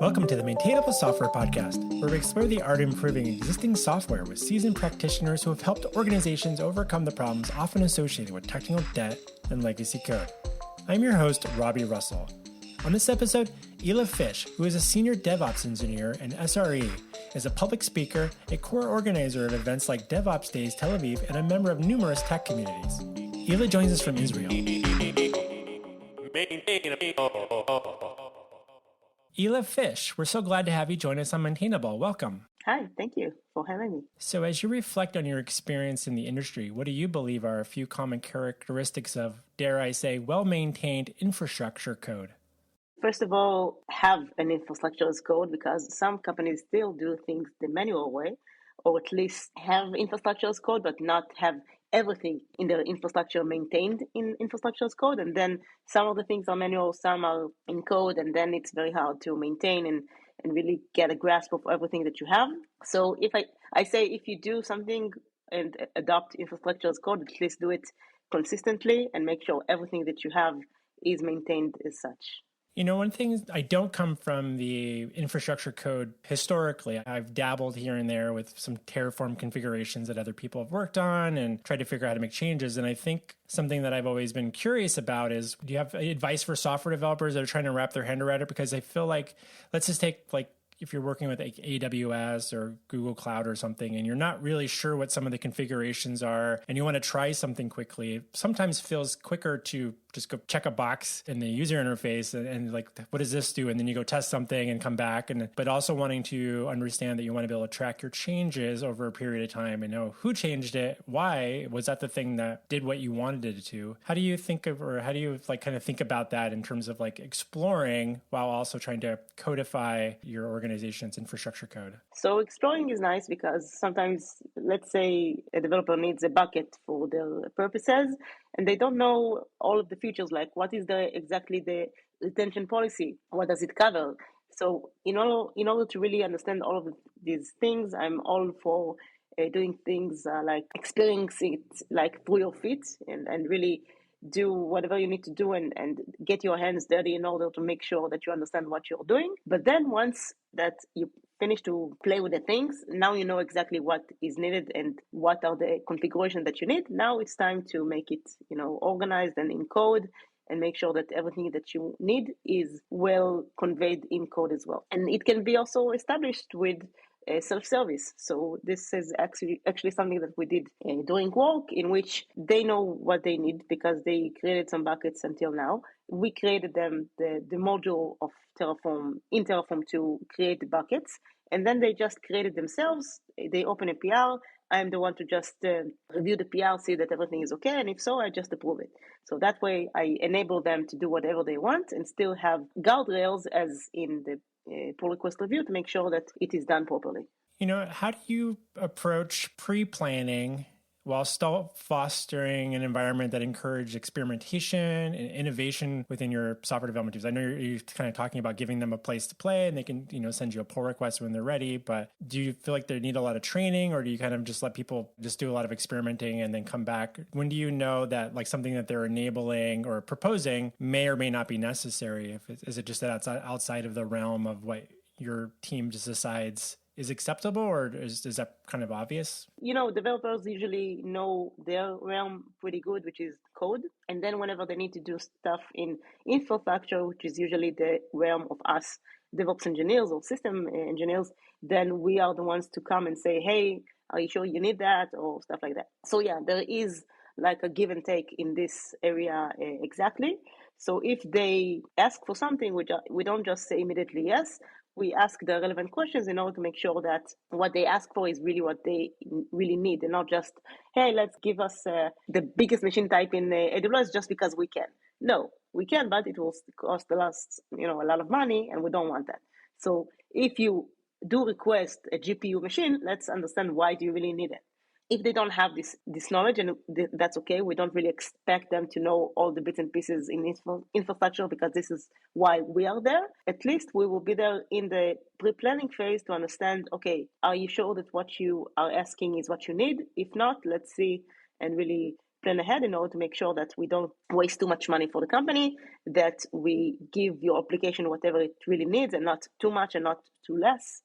Welcome to the Maintainable Software Podcast, where we explore the art of improving existing software with seasoned practitioners who have helped organizations overcome the problems often associated with technical debt and legacy code. I'm your host, Robby Russell. On this episode, Hila Fish, who is a Senior DevOps Engineer and SRE, is a public speaker, a core organizer of events like DevOps Days Tel Aviv, and a member of numerous tech communities. Hila joins us from Israel. Hila Fish, we're so glad to have you join us on Maintainable. Welcome. Hi, thank you for having me. So as you reflect on your experience in the industry, what do you believe are a few common characteristics of, dare I say, well-maintained infrastructure code? First of all, have an infrastructure as code, because some companies still do things the manual way, or at least have infrastructure as code, but not have everything in their infrastructure maintained in infrastructure as code. And then some of the things are manual, some are in code, and then it's very hard to maintain and really get a grasp of everything that you have. So if I say if you do something and adopt infrastructure as code, at least do it consistently and make sure everything that you have is maintained as such. You know, one thing, I don't come from the infrastructure code historically. I've dabbled here and there with some Terraform configurations that other people have worked on and tried to figure out how to make changes. And I think something that I've always been curious about is, do you have advice for software developers that are trying to wrap their hand around it? Because I feel like, let's just take if you're working with like AWS or Google Cloud or something, and you're not really sure what some of the configurations are, and you want to try something quickly, it sometimes feels quicker to just go check a box in the user interface and like, what does this do? And then you go test something and come back. But also wanting to understand that you want to be able to track your changes over a period of time and know who changed it, why, was that the thing that did what you wanted it to? How do you think of, or how do you kind of think about that in terms of exploring while also trying to codify your organization's infrastructure code? So exploring is nice because sometimes, let's say a developer needs a bucket for their purposes, and they don't know all of the features, like what is exactly the retention policy, what does it cover? So in order to really understand all of these things, I'm all for doing things like experiencing it through your feet and really do whatever you need to do and get your hands dirty in order to make sure that you understand what you're doing. But then once that you finish to play with the things, now you know exactly what is needed and what are the configurations that you need. Now it's time to make it, organized and in code, and make sure that everything that you need is well conveyed in code as well. And it can be also established with self-service. So this is actually something that we did during work, in which they know what they need because they created some buckets until now. We created them the module of Terraform in Terraform to create the buckets, and then they just created themselves. They open a PR. I'm the one to just review the PR, see that everything is okay, and if so, I just approve it. So that way, I enable them to do whatever they want and still have guardrails as in the pull request review to make sure that it is done properly. How do you approach pre-planning while still fostering an environment that encourages experimentation and innovation within your software development teams? I know you're kind of talking about giving them a place to play and they can, send you a pull request when they're ready, but do you feel like they need a lot of training, or do you kind of just let people just do a lot of experimenting and then come back? When do you know that something that they're enabling or proposing may or may not be necessary? Is it just that outside of the realm of what your team just decides is acceptable, or is that kind of obvious? Developers usually know their realm pretty good, which is code. And then whenever they need to do stuff in infrastructure, which is usually the realm of us DevOps engineers or system engineers, then we are the ones to come and say, hey, are you sure you need that, or stuff like that. So yeah, there is a give and take in this area exactly. So if they ask for something, we don't just say immediately yes. We ask the relevant questions in order to make sure that what they ask for is really what they really need, and not just, hey, let's give us the biggest machine type in AWS just because we can. No, we can, but it will cost us, a lot of money, and we don't want that. So if you do request a GPU machine, let's understand why do you really need it. If they don't have this knowledge, and that's okay, we don't really expect them to know all the bits and pieces in infrastructure, because this is why we are there. At least we will be there in the pre-planning phase to understand, okay, are you sure that what you are asking is what you need? If not, let's see and really plan ahead in order to make sure that we don't waste too much money for the company, that we give your application whatever it really needs and not too much and not too less.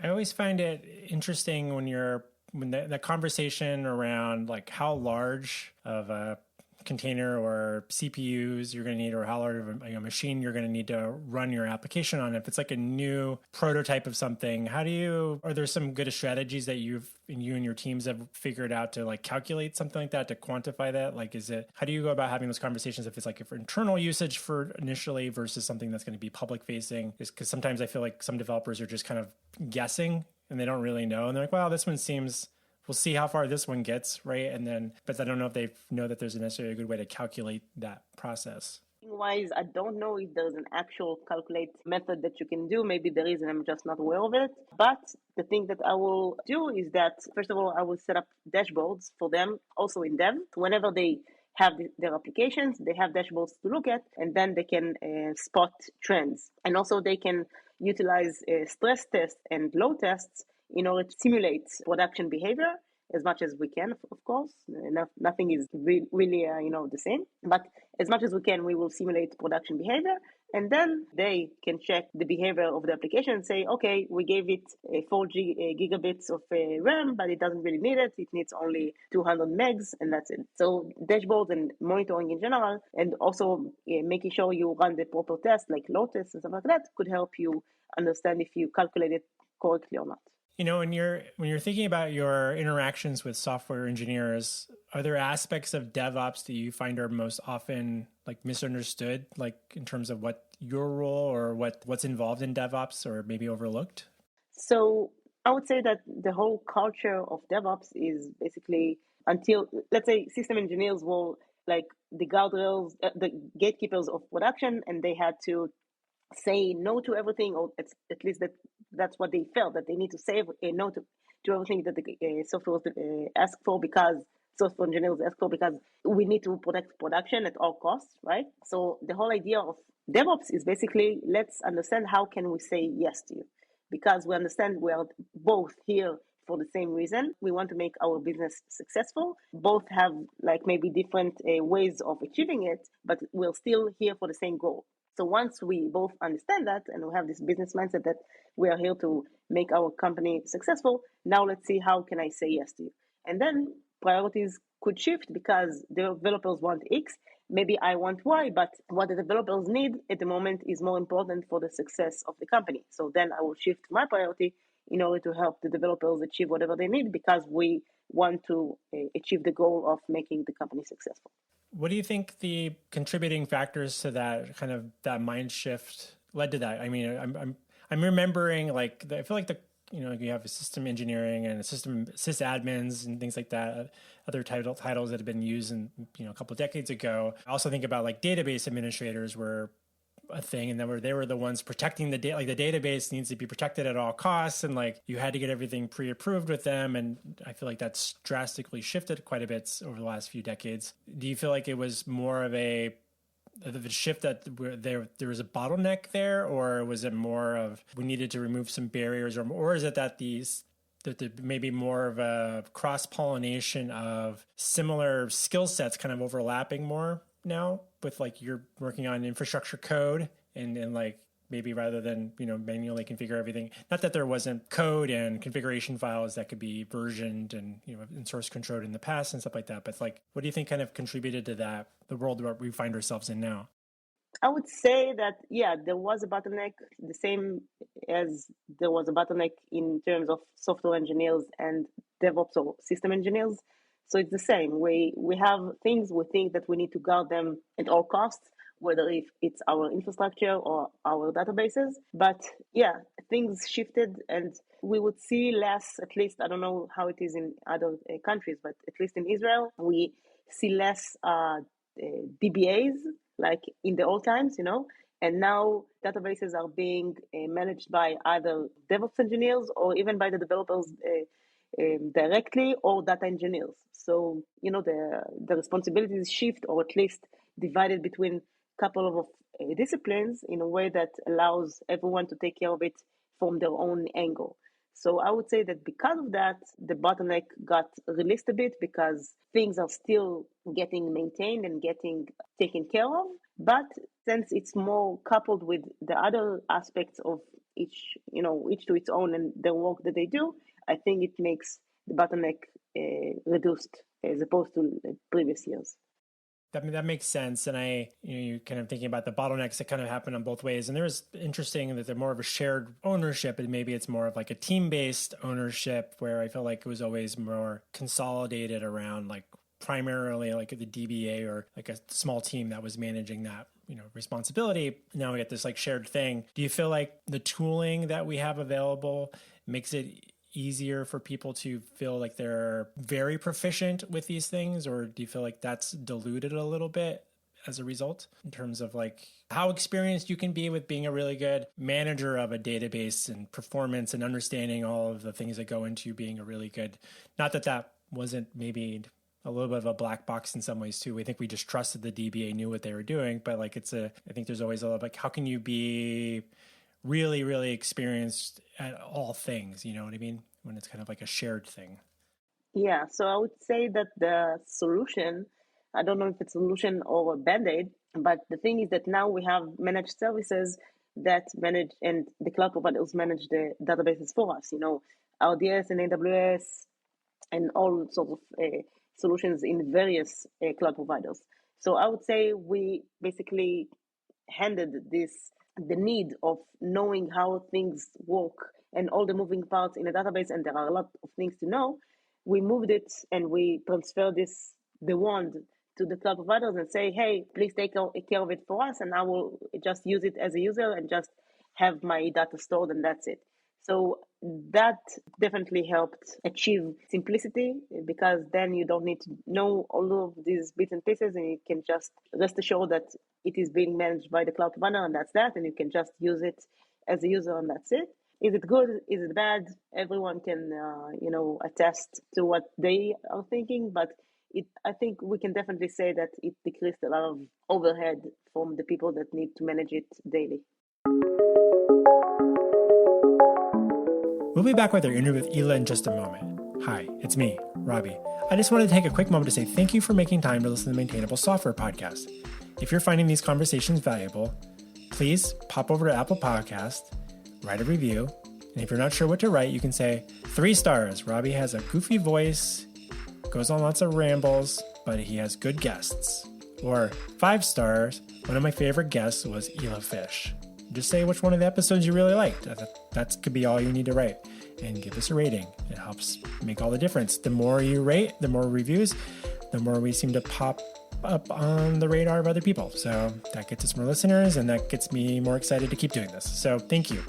I always find it interesting when the conversation around like how large of a container or CPUs you're going to need, or how large of a machine you're going to need to run your application on. If it's like a new prototype of something, are there some good strategies that you and your teams have figured out to like calculate something like that, to quantify that? Like, how do you go about having those conversations if it's like for internal usage for initially versus something that's going to be public facing? Is because sometimes I feel like some developers are just kind of guessing and they don't really know. And they're like, wow, this one seems, we'll see how far this one gets, right? And then, but I don't know if they know that there's necessarily a good way to calculate that process. Wise, I don't know if there's an actual calculate method that you can do. Maybe there is, and I'm just not aware of it. But the thing that I will do is that, first of all, I will set up dashboards for them also in Dev. Whenever they have their applications, they have dashboards to look at, and then they can spot trends. And also they can utilize stress tests and load tests in order to simulate production behavior as much as we can, of course. Nothing is really the same. But as much as we can, we will simulate production behavior. And then they can check the behavior of the application and say, okay, we gave it 4 gigabits of RAM, but it doesn't really need it. It needs only 200 megs, and that's it. So dashboards and monitoring in general, and also making sure you run the proper tests, like load tests and stuff like that, could help you understand if you calculate it correctly or not. When you're thinking about your interactions with software engineers, are there aspects of DevOps that you find are most often like misunderstood, like in terms of what your role or what's involved in DevOps, or maybe overlooked? So I would say that the whole culture of DevOps is basically, until, let's say, system engineers were like the guardrails, the gatekeepers of production, and they had to say no to everything, or at least that's what they felt, that they need to say no to everything that the software asked for, because software engineers ask for, because we need to protect production at all costs, right? So the whole idea of DevOps is basically, let's understand how can we say yes to you, because we understand we are both here for the same reason. We want to make our business successful. Both have like maybe different ways of achieving it, but we're still here for the same goal. So once we both understand that and we have this business mindset that we are here to make our company successful, now let's see how can I say yes to you. And then priorities could shift, because the developers want X, maybe I want Y, but what the developers need at the moment is more important for the success of the company. So then I will shift my priority in order to help the developers achieve whatever they need, because we want to achieve the goal of making the company successful. What do you think the contributing factors to that mind shift led to that? I mean, I'm remembering like I feel like you have a system engineering and a sysadmins and things like that, other titles that have been used in a couple of decades ago. I also think about like database administrators were a thing, and they were the ones protecting the data. Like the database needs to be protected at all costs, and like you had to get everything pre-approved with them. And I feel like that's drastically shifted quite a bit over the last few decades. Do you feel like it was more of a shift that there was a bottleneck there, or was it more of we needed to remove some barriers, or is it that there may be more of a cross-pollination of similar skill sets kind of overlapping more now, with like you're working on infrastructure code and like maybe rather than manually configure everything, not that there wasn't code and configuration files that could be versioned and and source controlled in the past and stuff like that, but like what do you think kind of contributed to that, the world where we find ourselves in now? I would say that, yeah, there was a bottleneck, the same as there was a bottleneck in terms of software engineers and DevOps or system engineers. So it's the same. We have things, we think that we need to guard them at all costs, whether if it's our infrastructure or our databases. But yeah, things shifted, and we would see less, at least, I don't know how it is in other countries, but at least in Israel, we see less DBAs, like in the old times, and now databases are being managed by either DevOps engineers or even by the developers directly, or data engineers. So, the responsibilities shift, or at least divided between a couple of disciplines in a way that allows everyone to take care of it from their own angle. So I would say that because of that, the bottleneck got released a bit because things are still getting maintained and getting taken care of. But since it's more coupled with the other aspects of each to its own and the work that they do, I think it makes the bottleneck reduced as opposed to previous years. That makes sense. And you're kind of thinking about the bottlenecks that kind of happen on both ways. And there's interesting that they're more of a shared ownership, and maybe it's more of like a team-based ownership, where I feel like it was always more consolidated around like primarily like the DBA or like a small team that was managing that responsibility. Now we get this like shared thing. Do you feel like the tooling that we have available makes it easier for people to feel like they're very proficient with these things, or do you feel like that's diluted a little bit as a result in terms of like how experienced you can be with being a really good manager of a database and performance and understanding all of the things that go into being a really good, not that wasn't maybe a little bit of a black box in some ways too. We think we just trusted the DBA knew what they were doing, but like I think there's always a lot of like, how can you be really, really experienced at all things, you know what I mean? When it's kind of like a shared thing. Yeah, so I would say that the solution, I don't know if it's a solution or a band-aid, but the thing is that now we have managed services that manage, and the cloud providers manage the databases for us, RDS and AWS and all sorts of solutions in various cloud providers. So I would say we basically handed the need of knowing how things work and all the moving parts in a database, and there are a lot of things to know. We moved it and we transferred the wand to the cloud providers and say, hey, please take care of it for us, and I will just use it as a user and just have my data stored, and that's it. So that definitely helped achieve simplicity, because then you don't need to know all of these bits and pieces, and you can just rest assured that it is being managed by the cloud provider, and that's that, and you can just use it as a user, and that's it. Is it good? Is it bad? Everyone can, attest to what they are thinking, but I think we can definitely say that it decreased a lot of overhead from the people that need to manage it daily. We'll be back with our interview with Hila in just a moment. Hi, it's me, Robby. I just wanted to take a quick moment to say thank you for making time to listen to the Maintainable Software Podcast. If you're finding these conversations valuable, please pop over to Apple Podcast, write a review, and if you're not sure what to write, you can say 3 stars. Robby has a goofy voice, goes on lots of rambles, but he has good guests. Or 5 stars, one of my favorite guests was Hila Fish. Just say which one of the episodes you really liked. That could be all you need to write. And give us a rating. It helps make all the difference. The more you rate, the more reviews, the more we seem to pop up on the radar of other people. So that gets us more listeners, and that gets me more excited to keep doing this. So thank you.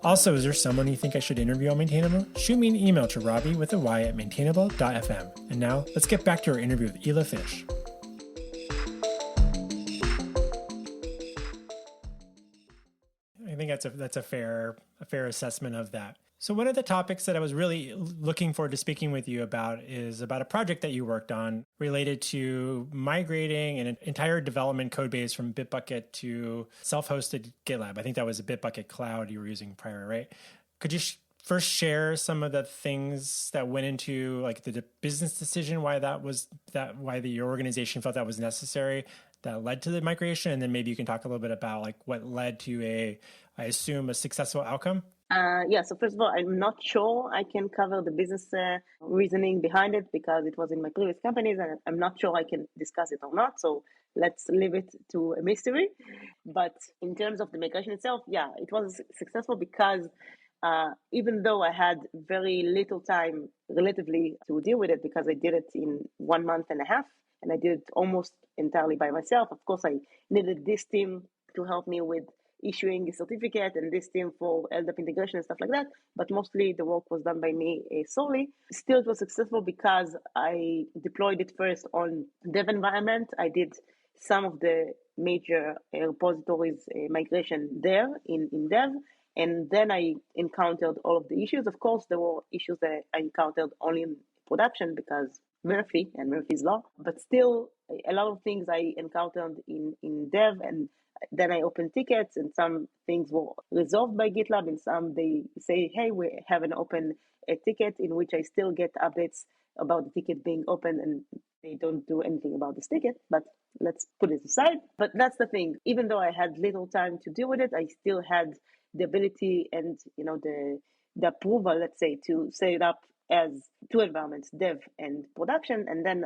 Also, is there someone you think I should interview on Maintainable? Shoot me an email to Robby with a Y at maintainable.fm. And now let's get back to our interview with Hila Fish. I think that's a fair assessment of that. So one of the topics that I was really looking forward to speaking with you about is about a project that you worked on related to migrating an entire development code base from Bitbucket to self-hosted Gitlab. I think that was a Bitbucket Cloud you were using prior, right? Could you first share some of the things that went into like the business decision, why your organization felt that was necessary, that led to the migration, and then maybe you can talk a little bit about like what led to I assume a successful outcome? So first of all, I'm not sure I can cover the business reasoning behind it, because it was in my previous companies, and I'm not sure I can discuss it or not. So let's leave it to a mystery. But in terms of the migration itself, it was successful because even though I had very little time relatively to deal with it, because I did it in 1.5 months, and I did it almost entirely by myself. Of course, I needed this team to help me with issuing a certificate, and this team for LDAP integration and stuff like that. But mostly the work was done by me solely. Still, it was successful because I deployed it first on dev environment. I did some of the major repositories migration there in dev. And then I encountered all of the issues. Of course, there were issues that I encountered only in production because Murphy's Law. But still, a lot of things I encountered in dev, and Then I open tickets, and some things were resolved by GitLab, and some they say, hey, we have an open ticket in which I still get updates about the ticket being open, and they don't do anything about this ticket, but let's put it aside. But that's the thing. Even though I had little time to deal with it, I still had the ability and the approval, let's say, to set it up as two environments, dev and production. And then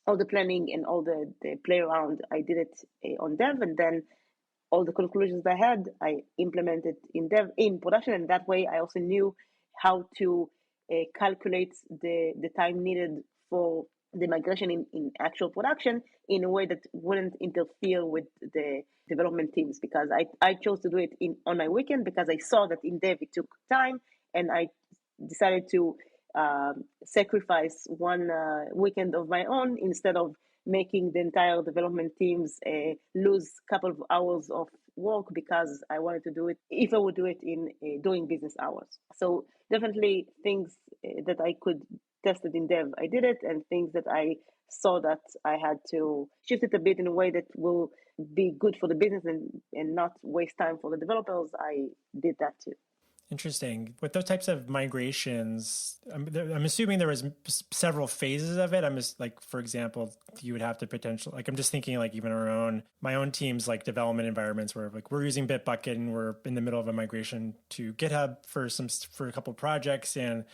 all the planning and all the play around, I did it on dev, and then all the conclusions I had, I implemented in production, and that way I also knew how to calculate the time needed for the migration in actual production in a way that wouldn't interfere with the development teams, because I chose to do it on my weekend because I saw that in dev it took time, and I decided to sacrifice one weekend of my own instead of making the entire development teams lose a couple of hours of work because I wanted to do it, if I would do it in doing business hours. So definitely things that I could test it in dev, I did it, and things that I saw that I had to shift it a bit in a way that will be good for the business and not waste time for the developers, I did that too. Interesting. With those types of migrations, I'm assuming there was several phases of it. I'm just like, for example, you would have to potentially, like, I'm just thinking like even my own teams, like development environments where like we're using Bitbucket and we're in the middle of a migration to GitHub for a couple of projects, and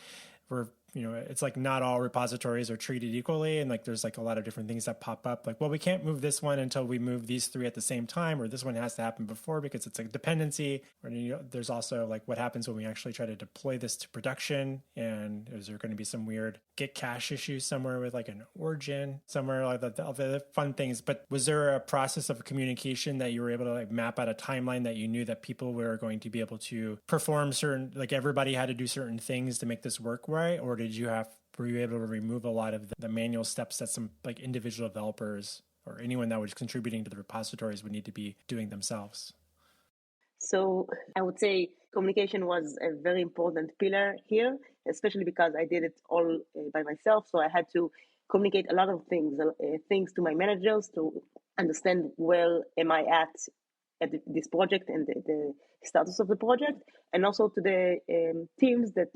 we're, it's like not all repositories are treated equally. And like, there's like a lot of different things that pop up. Like, well, we can't move this one until we move these three at the same time, or this one has to happen before because it's a dependency. Or there's also like what happens when we actually try to deploy this to production. And is there going to be some weird Git cache issues somewhere with like an origin somewhere, like the fun things. But was there a process of communication that you were able to like map out a timeline that you knew that people were going to be able to perform certain, like everybody had to do certain things to make this work right? Or were you able to remove a lot of the manual steps that some like individual developers or anyone that was contributing to the repositories would need to be doing themselves? So I would say communication was a very important pillar here, especially because I did it all by myself. So I had to communicate a lot of things to my managers to understand where am I at this project and the status of the project, and also to the teams that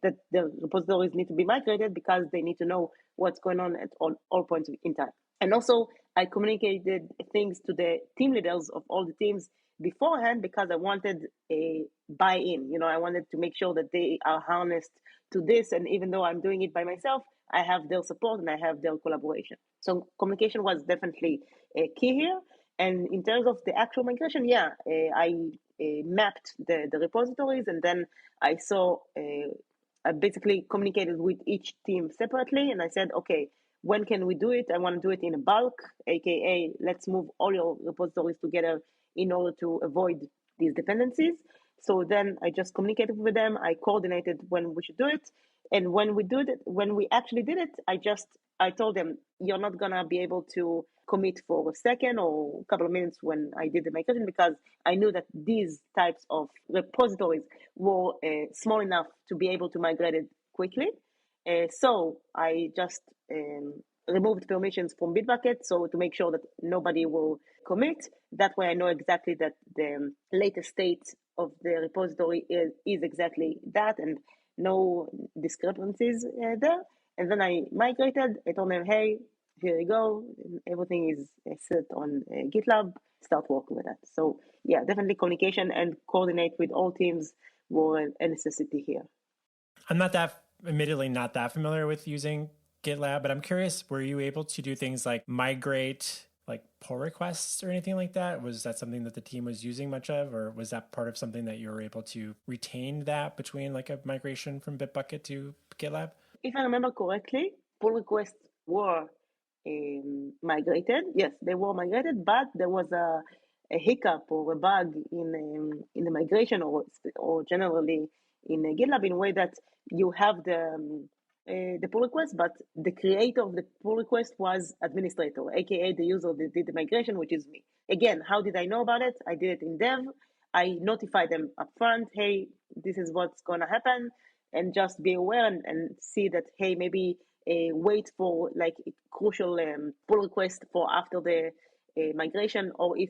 that the repositories need to be migrated because they need to know what's going on at all points in time. And also I communicated things to the team leaders of all the teams beforehand because I wanted a buy-in. I wanted to make sure that they are harnessed to this, and even though I'm doing it by myself, I have their support and I have their collaboration. So communication was definitely a key here. And in terms of the actual migration, I mapped the repositories, and then I basically communicated with each team separately, and I said, okay, when can we do it? I want to do it in a bulk, aka let's move all your repositories together in order to avoid these dependencies. So then I just communicated with them. I coordinated when we should do it. And when we actually did it, I told them, you're not gonna be able to commit for a second or a couple of minutes when I did the migration, because I knew that these types of repositories were small enough to be able to migrate it quickly. So I just removed permissions from Bitbucket, so to make sure that nobody will commit. That way I know exactly that the latest state of the repository is exactly that, and no discrepancies there. And then I migrated. I told them, hey, here you go. Everything is set on GitLab. Start working with that. So yeah, definitely communication and coordinate with all teams were a necessity here. I'm admittedly not that familiar with using GitLab, but I'm curious, were you able to do things like migrate like pull requests or anything like that? Was that something that the team was using much of, or was that part of something that you were able to retain that between like a migration from Bitbucket to GitLab? If I remember correctly, pull requests were migrated. Yes, they were migrated, but there was a hiccup or a bug in the migration or generally in GitLab, in a way that you have the pull request, but the creator of the pull request was administrator, aka the user that did the migration, which is me. Again, how did I know about it? I did it in dev. I notified them upfront, hey, this is what's going to happen, and just be aware and see that, hey, maybe wait for like crucial pull request for after the migration, or if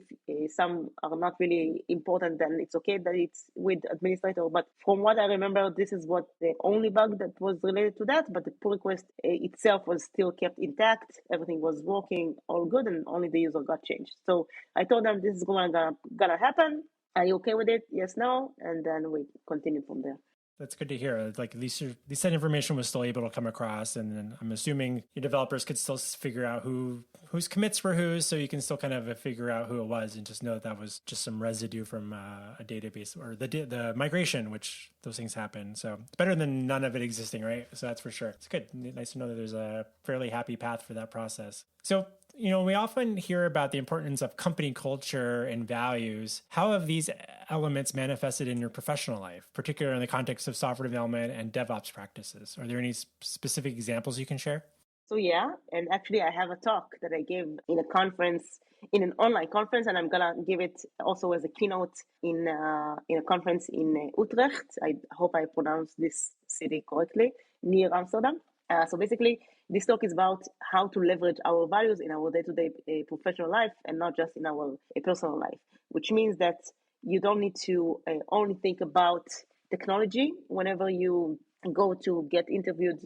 some are not really important, then it's okay that it's with administrator. But from what I remember, this is what the only bug that was related to that, but the pull request itself was still kept intact. Everything was working all good, and only the user got changed. So I told them this is gonna happen. Are you okay with it? Yes, no, and then we continue from there. That's good to hear. Like at least that information was still able to come across, and then I'm assuming your developers could still figure out whose commits were whose, so you can still kind of figure out who it was, and just know that was just some residue from a database or the migration, which those things happen. So it's better than none of it existing, right? So that's for sure. It's good. Nice to know that there's a fairly happy path for that process. So, we often hear about the importance of company culture and values. How have these elements manifested in your professional life, particularly in the context of software development and DevOps practices? Are there any specific examples you can share? So yeah, and actually I have a talk that I gave in a conference, in an online conference, and I'm gonna give it also as a keynote in a conference in Utrecht. I hope I pronounced this city correctly, near Amsterdam. So basically, this talk is about how to leverage our values in our day-to-day professional life and not just in our personal life, which means that you don't need to only think about technology whenever you go to get interviewed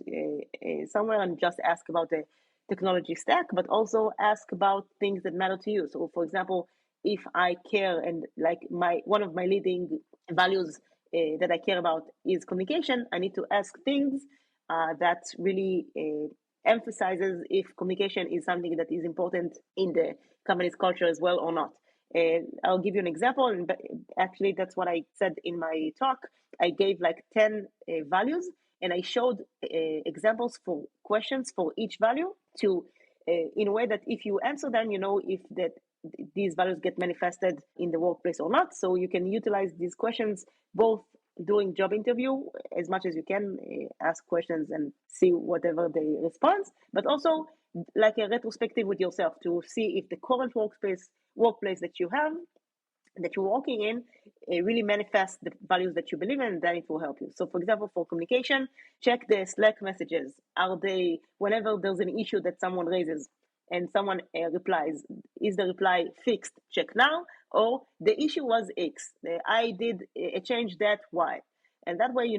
somewhere and just ask about the technology stack, but also ask about things that matter to you. So, for example, if I care and like one of my leading values that I care about is communication, I need to ask things that really emphasizes if communication is something that is important in the company's culture as well or not. I'll give you an example, and actually that's what I said in my talk. I gave like 10 values, and I showed examples for questions for each value to, in a way that if you answer them, you know if that these values get manifested in the workplace or not. So you can utilize these questions both during job interview as much as you can, ask questions and see whatever they respond, but also like a retrospective with yourself to see if the current workplace that you have, that you're working in, really manifests the values that you believe in, then it will help you. So for example, for communication, check the Slack messages. Are they, whenever there's an issue that someone raises and someone replies, is the reply fixed? Check now. Or the issue was X. I did a change that Y. And that way,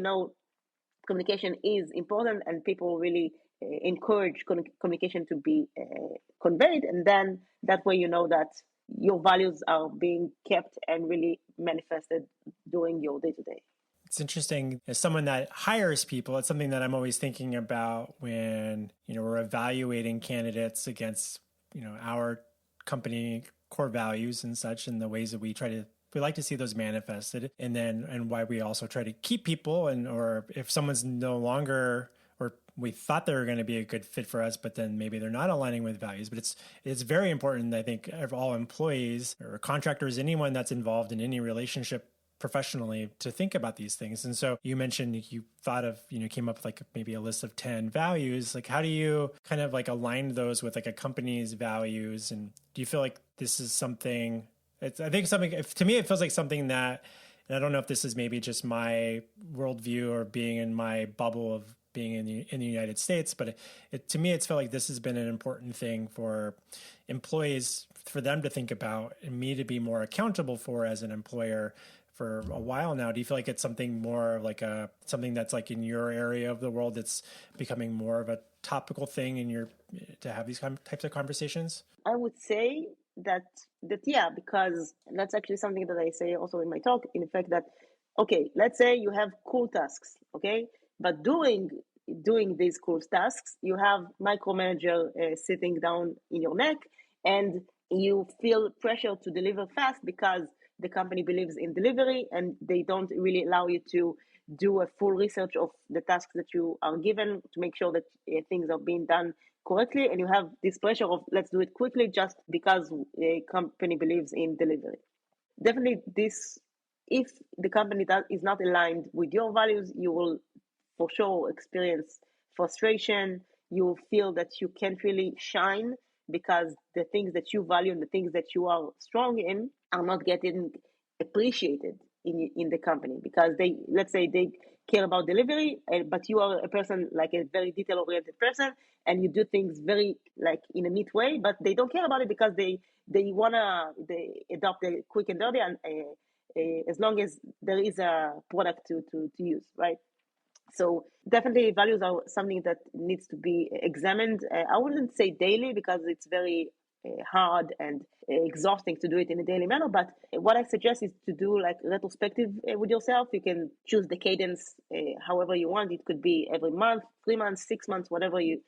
communication is important and people really encourage communication to be conveyed. And then that way, you know that your values are being kept and really manifested during your day-to-day. It's interesting. As someone that hires people, it's something that I'm always thinking about when, we're evaluating candidates against, our company core values and such, and the ways that we like to see those manifested, and why we also try to keep people, or if someone's no longer, or we thought they were going to be a good fit for us, but then maybe they're not aligning with values. But it's very important, I think, of all employees or contractors, anyone that's involved in any relationship professionally, to think about these things. And so you mentioned you thought of, came up with like maybe a list of 10 values. Like, how do you kind of like align those with like a company's values? And do you feel like this is something, to me, it feels like something that, and I don't know if this is maybe just my worldview or being in my bubble of being in the United States, but to me, it's felt like this has been an important thing for employees, for them to think about, and me to be more accountable for as an employer for a while now. Do you feel like it's something more like something that's like in your area of the world that's becoming more of a topical thing to have these types of conversations? I would say that yeah, because that's actually something that I say also in my talk, in the fact that, okay, let's say you have cool tasks, okay? But doing these cool tasks, you have micromanager sitting down in your neck, and you feel pressure to deliver fast because the company believes in delivery, and they don't really allow you to do a full research of the tasks that you are given to make sure that things are being done correctly. And you have this pressure of let's do it quickly just because a company believes in delivery. Definitely if the company is not aligned with your values, you will for sure experience frustration. You will feel that you can't really shine because the things that you value and the things that you are strong in are not getting appreciated. in the company, because let's say they care about delivery, but you are a person like a very detail oriented person, and you do things very like in a neat way, but they don't care about it because they adopt a quick and dirty, and as long as there is a product to use, right? So definitely values are something that needs to be examined. I wouldn't say daily because it's very hard and exhausting to do it in a daily manner. But what I suggest is to do like retrospective with yourself. You can choose the cadence however you want. It could be every month, 3 months, 6 months, whatever you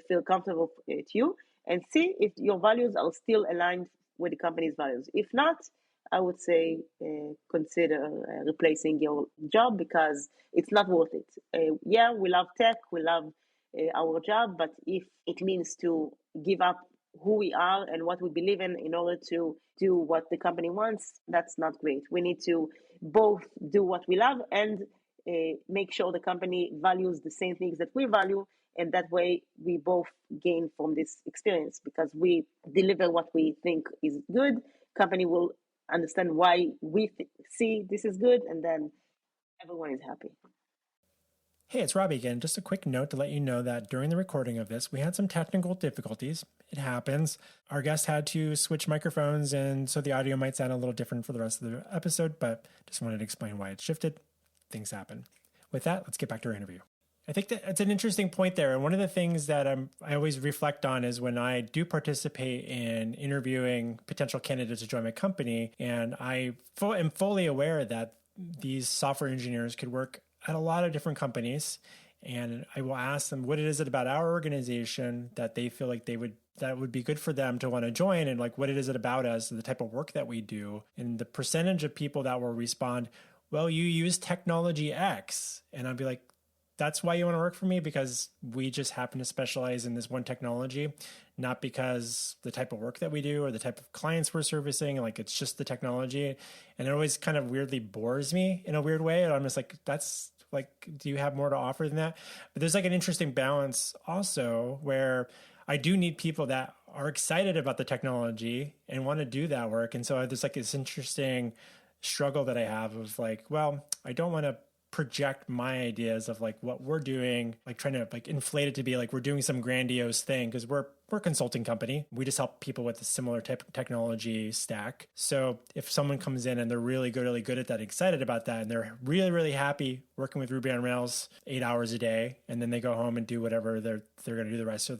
feel comfortable to you, and see if your values are still aligned with the company's values. If not, I would say consider replacing your job because it's not worth it. Yeah, we love tech, we love our job, but if it means to give up who we are and what we believe in order to do what the company wants, that's not great. We need to both do what we love and make sure the company values the same things that we value, and that way we both gain from this experience because we deliver what we think is good. Company will understand why we see this is good, and then everyone is happy. Hey, it's Robby again. Just a quick note to let you know that during the recording of this, we had some technical difficulties. It happens. Our guest had to switch microphones, and so the audio might sound a little different for the rest of the episode, but just wanted to explain why it shifted. Things happen. With that, let's get back to our interview. I think that it's an interesting point there. And one of the things that I always reflect on is when I do participate in interviewing potential candidates to join my company, and I am fully aware that these software engineers could work at a lot of different companies. And I will ask them what it is about our organization that they feel like that would be good for them to want to join, and like what it is about us, the type of work that we do. And the percentage of people that will respond, well, you use technology X. And I'll be like, that's why you want to work for me? Because we just happen to specialize in this one technology, not because the type of work that we do or the type of clients we're servicing. Like, it's just the technology. And it always kind of weirdly bores me in a weird way. And I'm just like, that's like, do you have more to offer than that? But there's like an interesting balance also where I do need people that are excited about the technology and want to do that work. And so there's like this interesting struggle that I have of like, well, I don't want to project my ideas of like what we're doing, like trying to like inflate it to be like we're doing some grandiose thing, because we're a consulting company. We just help people with a similar type of technology stack. So if someone comes in and they're really good at that, excited about that, and they're really, really happy working with Ruby on Rails 8 hours a day, and then they go home and do whatever they're going to do the rest of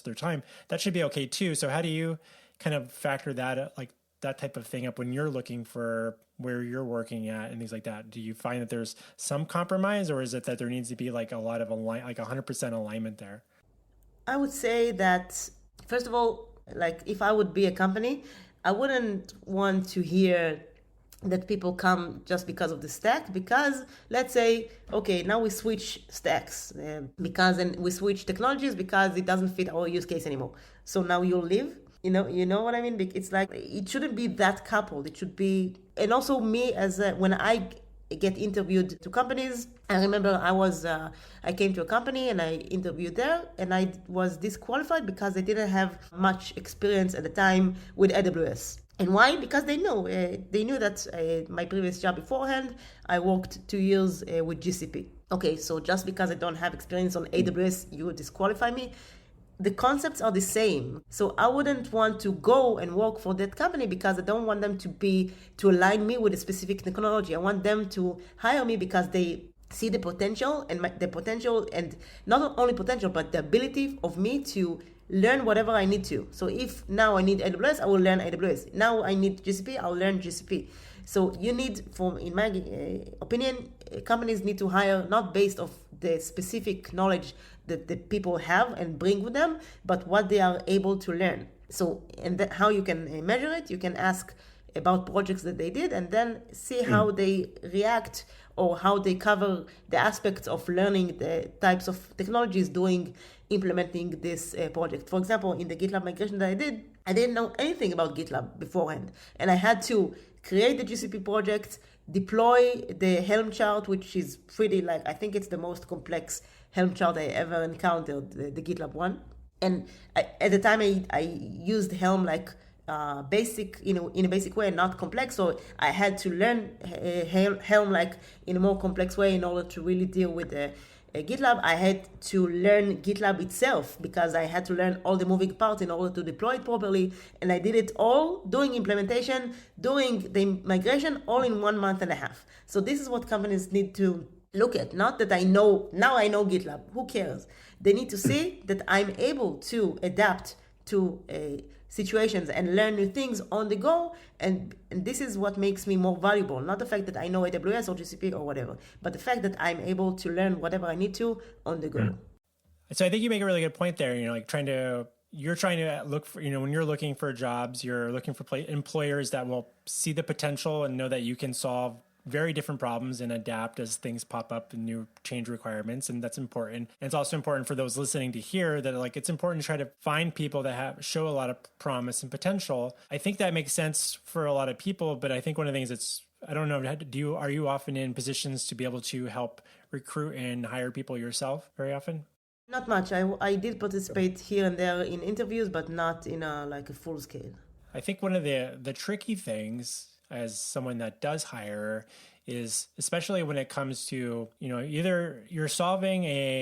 their time, that should be okay too. So how do you kind of factor that like that type of thing up when you're looking for where you're working at and things like that? Do you find that there's some compromise, or is it that there needs to be like a lot of like 100% alignment there? I would say that, first of all, like if I would be a company, I wouldn't want to hear that people come just because of the stack, because let's say, okay, now we switch stacks and we switch technologies because it doesn't fit our use case anymore. So now you'll leave. You know what I mean? It's like, it shouldn't be that coupled. It should be, and also me when I get interviewed to companies, I remember I came to a company and I interviewed there, and I was disqualified because I didn't have much experience at the time with AWS. And why? Because they knew that my previous job beforehand, I worked 2 years with GCP. Okay, so just because I don't have experience on AWS, you would disqualify me? The concepts are the same. So I wouldn't want to go and work for that company because I don't want them to align me with a specific technology. I want them to hire me because they see the potential and and not only potential, but the ability of me to learn whatever I need to. So if now I need AWS, I will learn AWS. Now I need GCP, I'll learn GCP. So you need, in my opinion, companies need to hire not based off the specific knowledge that the people have and bring with them, but what they are able to learn. So, and how you can measure it, you can ask about projects that they did and then see how they react or how they cover the aspects of learning the types of technologies implementing this project. For example, in the GitLab migration that I didn't know anything about GitLab beforehand, and I had to create the GCP project, deploy the Helm chart, which is pretty I think it's the most complex Helm chart I ever encountered, the GitLab one. And at the time I used Helm basic, in a basic way, not complex. So I had to learn Helm like in a more complex way in order to really deal with GitLab. I had to learn GitLab itself because I had to learn all the moving parts in order to deploy it properly. And I did it all, doing implementation, doing the migration, all in 1.5 months. So this is what companies need to look at. Not that I know GitLab. Who cares? They need to see that I'm able to adapt to situations and learn new things on the go. And this is what makes me more valuable. Not the fact that I know AWS or GCP or whatever, but the fact that I'm able to learn whatever I need to on the go. So I think you make a really good point there. Like you're trying to look for, when you're looking for jobs, you're looking for employers that will see the potential and know that you can solve very different problems and adapt as things pop up and new change requirements. And that's important. And it's also important for those listening to hear that it's important to try to find people that show a lot of promise and potential. I think that makes sense for a lot of people, but I think one of the things I don't know, are you often in positions to be able to help recruit and hire people yourself very often? Not much. I did participate here and there in interviews, but not in a full scale. I think one of the tricky things as someone that does hire is, especially when it comes to, either you're trying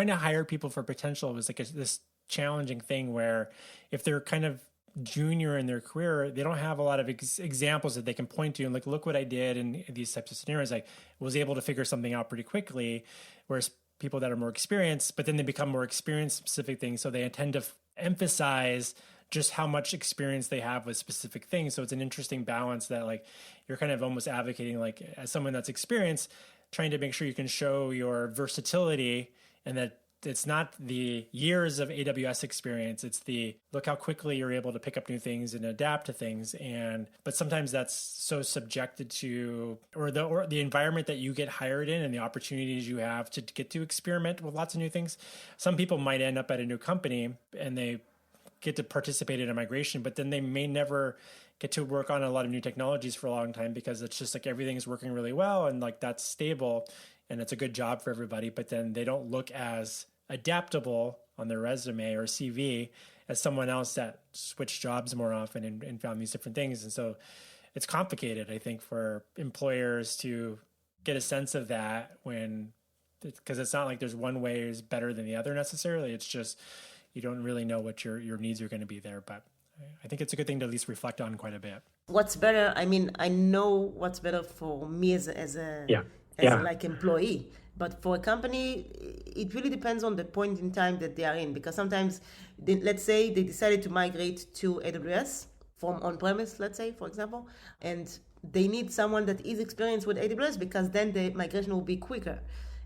to hire people for potential is this challenging thing where if they're kind of junior in their career, they don't have a lot of examples that they can point to and look what I did in these types of scenarios. I was able to figure something out pretty quickly, whereas people that are more experienced, but then they become more experienced in specific things. So they tend to emphasize just how much experience they have with specific things. So it's an interesting balance that you're kind of almost advocating, as someone that's experienced, trying to make sure you can show your versatility and that it's not the years of AWS experience. It's look how quickly you're able to pick up new things and adapt to things. But sometimes that's so subjected to, or the environment that you get hired in and the opportunities you have to get to experiment with lots of new things. Some people might end up at a new company and they get to participate in a migration, but then they may never get to work on a lot of new technologies for a long time because it's just everything is working really well and that's stable and it's a good job for everybody. But then they don't look as adaptable on their resume or CV as someone else that switched jobs more often and found these different things. And so it's complicated, I think, for employers to get a sense of that because it's not like there's one way is better than the other necessarily. It's just, you don't really know what your needs are going to be there. But I think it's a good thing to at least reflect on quite a bit. What's better? I mean, I know what's better for me as a employee, but for a company, it really depends on the point in time that they are in. Because sometimes, let's say they decided to migrate to AWS from on-premise, let's say, for example, and they need someone that is experienced with AWS because then the migration will be quicker.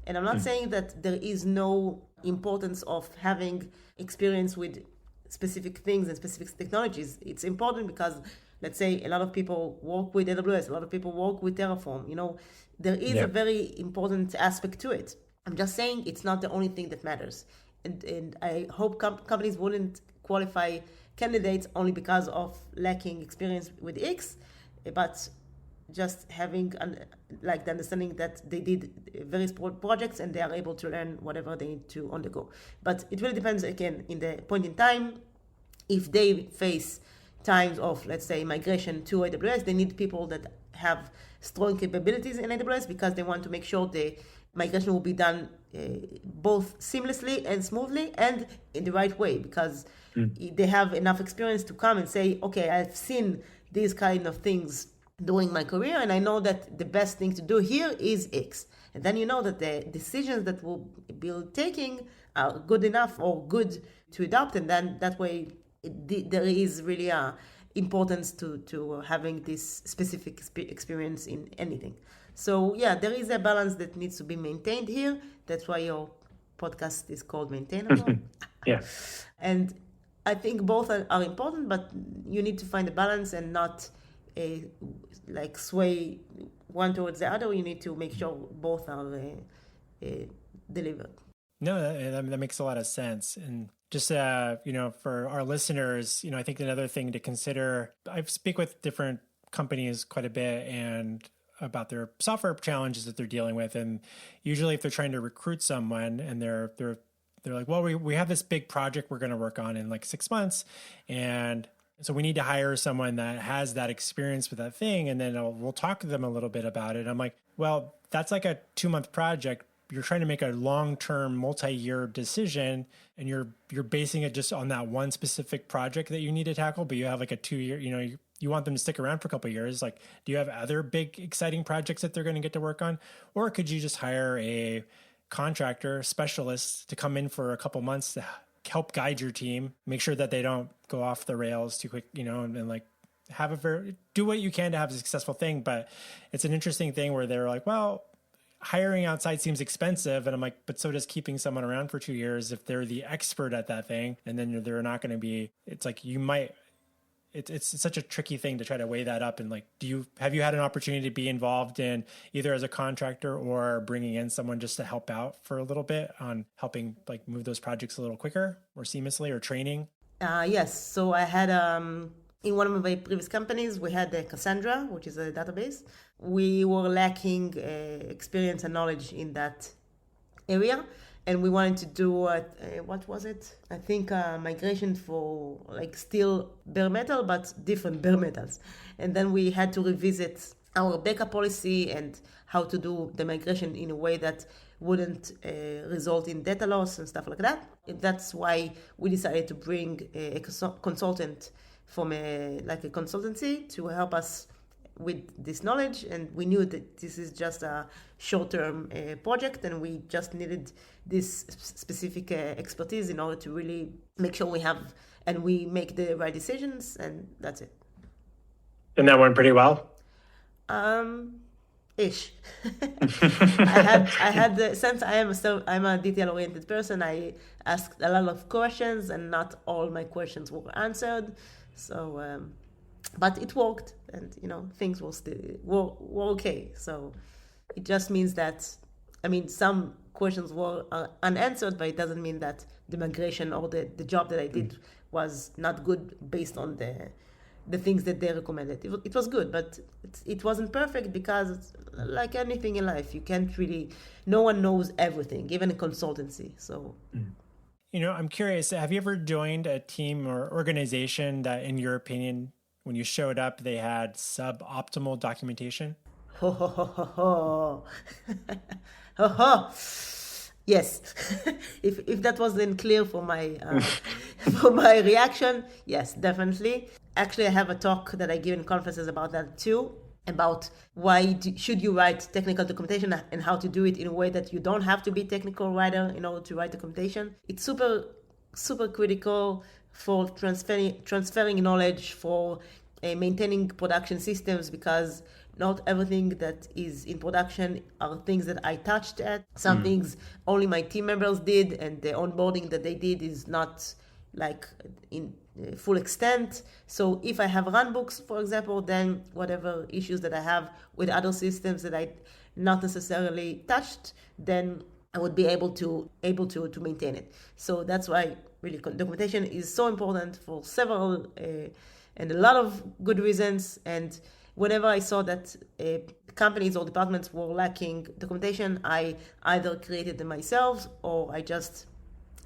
And I'm not saying that there is no importance of having experience with specific things and specific technologies. It's important because, let's say, a lot of people work with AWS, a lot of people work with Terraform. There is a very important aspect to it. I'm just saying it's not the only thing that matters. And I hope companies wouldn't qualify candidates only because of lacking experience with X, but just having the understanding that they did various projects and they are able to learn whatever they need to on the go. But it really depends, again, in the point in time. If they face times of, let's say, migration to AWS, they need people that have strong capabilities in AWS because they want to make sure the migration will be done both seamlessly and smoothly and in the right way, because they have enough experience to come and say, okay, I've seen these kind of things during my career, and I know that the best thing to do here is X. And then you know that the decisions that we'll be taking are good enough or good to adopt, and then that way there is really a importance to having this specific experience in anything. So yeah, there is a balance that needs to be maintained here. That's why your podcast is called Maintainable. Yeah. And I think both are important, but you need to find a balance and not sway one towards the other. You need to make sure both are delivered. No, that makes a lot of sense. And just, for our listeners, I think another thing to consider, I speak with different companies quite a bit and about their software challenges that they're dealing with. And usually if they're trying to recruit someone and they're like, well, we have this big project we're going to work on in 6 months. And So we need to hire someone that has that experience with that thing. And then we'll talk to them a little bit about it. I'm like, well, that's like a 2-month project. You're trying to make a long-term multi-year decision, and you're basing it just on that one specific project that you need to tackle, but you have like a 2-year, you want them to stick around for a couple of years. Like, do you have other big exciting projects that they're going to get to work on? Or could you just hire a contractor specialist to come in for a couple months to help guide your team, make sure that they don't go off the rails too quick, and like do what you can to have a successful thing. But it's an interesting thing where they're like, well, hiring outside seems expensive. And I'm like, but so does keeping someone around for 2 years if they're the expert at that thing. And then they're not going to be, it's like it's such a tricky thing to try to weigh that up. And like, have you had an opportunity to be involved in either as a contractor or bringing in someone just to help out for a little bit on helping like move those projects a little quicker or seamlessly, or training? Yes. So I had, in one of my previous companies, we had Cassandra, which is a database. We were lacking experience and knowledge in that area. And we wanted to do, what was it? I think migration for like still bare metal, but different bare metals. And then we had to revisit our backup policy and how to do the migration in a way that wouldn't result in data loss and stuff like that. And that's why we decided to bring a consultant from a consultancy to help us with this knowledge. And we knew that this is just a short-term project, and we just needed this specific expertise in order to really make sure we have and we make the right decisions, and that's it. And that went pretty well? Ish. I had since I'm a detail-oriented person, I asked a lot of questions, and not all my questions were answered. So, but it worked, and things were okay. So it just means that, some questions were unanswered, but it doesn't mean that the migration or the job that I did was not good based on the things that they recommended. It was good, but it wasn't perfect, because it's like anything in life, you can't really, no one knows everything, even a consultancy. So, I'm curious, have you ever joined a team or organization that, in your opinion, when you showed up, they had suboptimal documentation? Yes. If that wasn't clear for my for my reaction, yes, definitely. Actually, I have a talk that I give in conferences about that too, about why should you write technical documentation and how to do it in a way that you don't have to be a technical writer in order to write documentation. It's super, super critical for transferring knowledge, for maintaining production systems, because not everything that is in production are things that I touched at. Some things only my team members did, and the onboarding that they did is not like in full extent. So if I have run books, for example, then whatever issues that I have with other systems that I not necessarily touched, then I would be able to maintain it. So that's why really documentation is so important for several and a lot of good reasons. And whenever I saw that companies or departments were lacking documentation, I either created them myself, or I just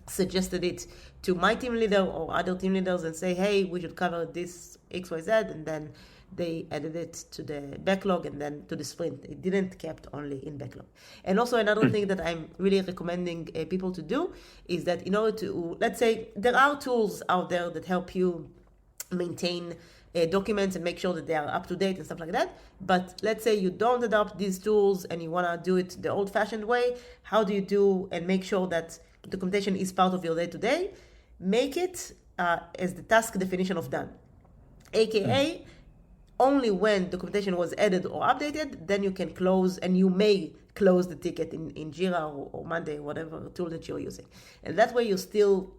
suggested it to my team leader or other team leaders and say, hey, we should cover this XYZ, and then they added it to the backlog and then to the sprint. It didn't kept only in backlog. And also another thing that I'm really recommending people to do is that in order to, let's say, there are tools out there that help you maintain documents and make sure that they are up to date and stuff like that. But let's say you don't adopt these tools and you want to do it the old-fashioned way. How do you do and make sure that documentation is part of your day-to-day? Make it as the task definition of done. AKA, only when documentation was added or updated, then you can close, and you may close the ticket in Jira or Monday, whatever tool that you're using. And that way you still,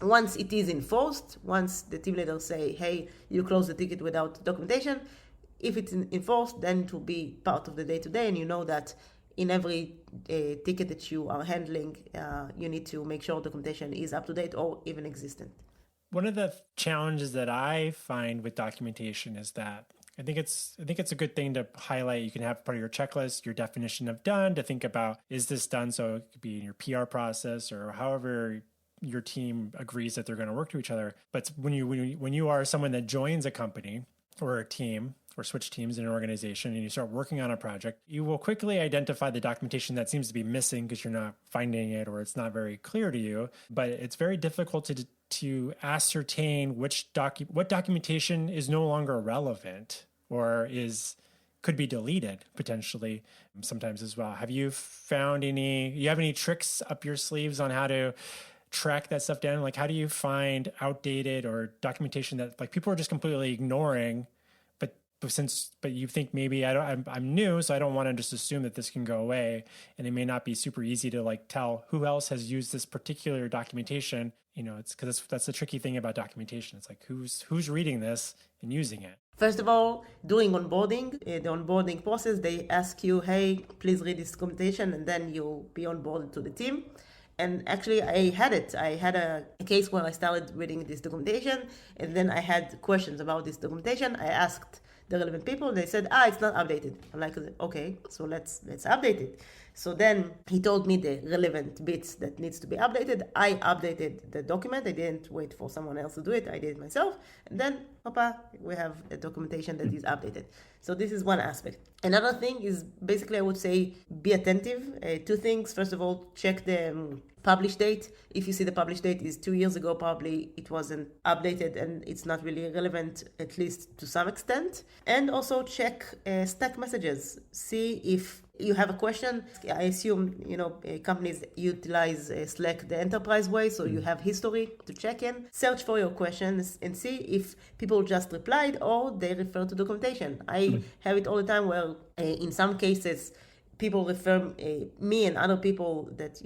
once it is enforced, once the team leaders say, hey, you close the ticket without documentation, if it's enforced, then it will be part of the day-to-day, and you know that in every ticket that you are handling, you need to make sure documentation is up to date or even existent. One of the challenges that I find with documentation is that I think it's a good thing to highlight. You can have part of your checklist, your definition of done, to think about, is this done? So it could be in your PR process or however your team agrees that they're going to work to each other. But when you are someone that joins a company or a team or switch teams in an organization and you start working on a project, you will quickly identify the documentation that seems to be missing because you're not finding it or it's not very clear to you. But it's very difficult to ascertain what documentation is no longer relevant or could be deleted potentially sometimes as well. Have you found you have any tricks up your sleeves on how to track that stuff down? Like, how do you find outdated or documentation that like people are just completely ignoring, but you think maybe I'm new, so I don't want to just assume that this can go away, and it may not be super easy to like tell who else has used this particular documentation. It's because that's the tricky thing about documentation. It's like who's reading this and using it. First of all, doing onboarding, the onboarding process, they ask you, hey, please read this documentation, and then you'll be onboarded to the team. And actually, I had it. I had a case where I started reading this documentation, and then I had questions about this documentation. I asked the relevant people. They said, it's not updated. I'm like, okay, so let's update it. So then he told me the relevant bits that needs to be updated. I updated the document. I didn't wait for someone else to do it. I did it myself. And then, we have a documentation that is updated. So this is one aspect. Another thing is basically, I would say, be attentive. Two things. First of all, check the publish date. If you see the publish date is 2 years ago, probably it wasn't updated and it's not really relevant, at least to some extent. And also check Slack messages. See if you have a question. I assume, companies utilize Slack the enterprise way, so you have history to check in. Search for your questions and see if people just replied or they refer to documentation. I have it all the time where in some cases, people refer me and other people that,